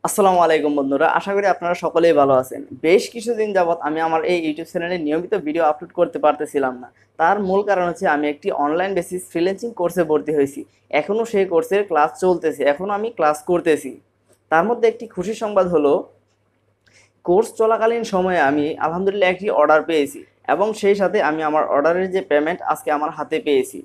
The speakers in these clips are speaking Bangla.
আসসালামু আলাইকুম বন্ধুরা, আশা করি আপনারা সকলেই ভালো আছেন। বেশ কিছুদিন যাবত আমি আমার এই ইউটিউব চ্যানেলে নিয়মিত ভিডিও আপলোড করতে পারতেছিলাম না। তার মূল কারণ হচ্ছে আমি একটি অনলাইন বেসিস ফ্রিল্যান্সিং কোর্সে ভর্তি হয়েছি। এখনও সেই কোর্সের ক্লাস চলতেছে, এখনও আমি ক্লাস করতেছি। তার মধ্যে একটি খুশির সংবাদ হলো, কোর্স চলাকালীন সময়ে আমি আলহামদুলিল্লাহ একটি অর্ডার পেয়েছি এবং সেই সাথে আমি আমার অর্ডারের যে পেমেন্ট আজকে আমার হাতে পেয়েছি।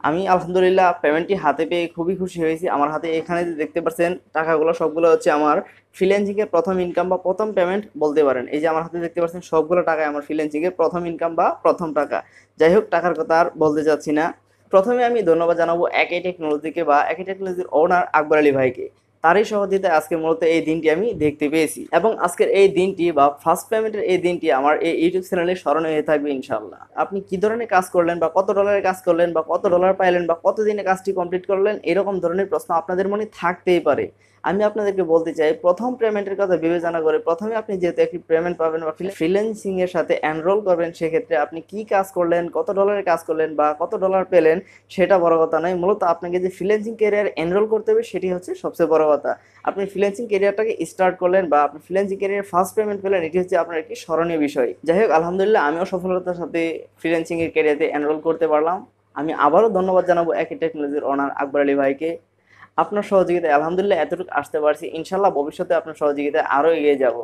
আমি আলহামদুলিল্লাহ পেমেন্টটি হাতে পেয়ে খুবই খুশি হয়েছি। আমার হাতে এখানে যে দেখতে পাচ্ছেন টাকাগুলো, সবগুলো হচ্ছে আমার ফ্রিল্যান্সিং এর প্রথম ইনকাম বা প্রথম পেমেন্ট বলতে পারেন। এই যে আমার হাতে দেখতে পাচ্ছেন সবগুলো টাকা আমার ফ্রিল্যান্সিং এর প্রথম ইনকাম বা প্রথম টাকা। যাই হোক, টাকার কথা আর বলতে চাচ্ছি না। প্রথমে আমি ধন্যবাদ জানাবো একে টেকনোলজিকে বা একে টেকনোলজির ওনার আকবর আলী ভাইকে। তারই সহযোগিতায় আজকে মূলত এই দিনটি আমি দেখতে পেয়েছি এবং আজকের এই দিনটি বা ফার্স্ট পেমেন্টের এই দিনটি আমার এই ইউটিউব চ্যানেলে স্মরণীয় হয়ে থাকবে ইনশাল্লাহ। আপনি কি ধরনের কাজ করলেন বা কত ডলারের কাজ করলেন বা কত ডলার পাইলেন বা কত দিনে কাজটি কমপ্লিট করলেন, এরকম ধরনের প্রশ্ন আপনাদের মনে থাকতেই পারে। আমি আপনাদেরকে বলতে চাই, প্রথম পেমেন্টের কথা বিবেচনা করে প্রথমে আপনি যেহেতু একটি পেমেন্ট পাবেন বা ফ্রিল্যান্সিং এর সাথে এনরোল করবেন, সেক্ষেত্রে আপনি কি কাজ করলেন, কত ডলারের কাজ করলেন বা কত ডলার পেলেন সেটা বড় কথা নয়। মূলত আপনাকে যে ফ্রিল্যান্সিং ক্যারিয়ার এনরোল করতে হবে সেটি হচ্ছে সবচেয়ে বড় কথা। আপনি ফ্রিল্যান্সিং ক্যারিয়ারটাকে স্টার্ট করলেন বা আপনি ফ্রিল্যান্সিং ক্যারিয়ার ফার্স্ট পেমেন্ট পেলেন, এটি হচ্ছে আপনার একটি স্মরণীয় বিষয়। যাই হোক, আলহামদুলিল্লাহ আমিও সফলতার সাথে ফ্রিল্যান্সিং এর ক্যারিয়ারে এনরোল করতে পারলাম। আমি আবারও ধন্যবাদ জানাবো একে টেকনোলজির ওনার আকবর আলী ভাইকে। আপনার সহযোগিতায় আলহামদুলিল্লাহ এতটুকু আসতে পারছি। ইনশাল্লাহ ভবিষ্যতে আপনার সহযোগিতায় আরও এগিয়ে যাব।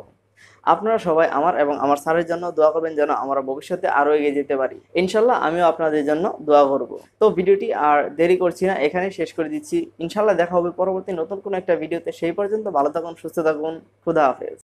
আপনারা সবাই আমার এবং আমার স্যারের জন্য দোয়া করবেন যেন আমরা ভবিষ্যতে আরো এগিয়ে যেতে পারি। ইনশাল্লাহ আমিও আপনাদের জন্য দোয়া করব। তো ভিডিওটি আর দেরি করছি না, এখানেই শেষ করে দিচ্ছি। ইনশাল্লাহ দেখা হবে পরবর্তী নতুন কোনো একটা ভিডিওতে। সেই পর্যন্ত ভালো থাকুন, সুস্থ থাকুন। খুদা হাফেজ।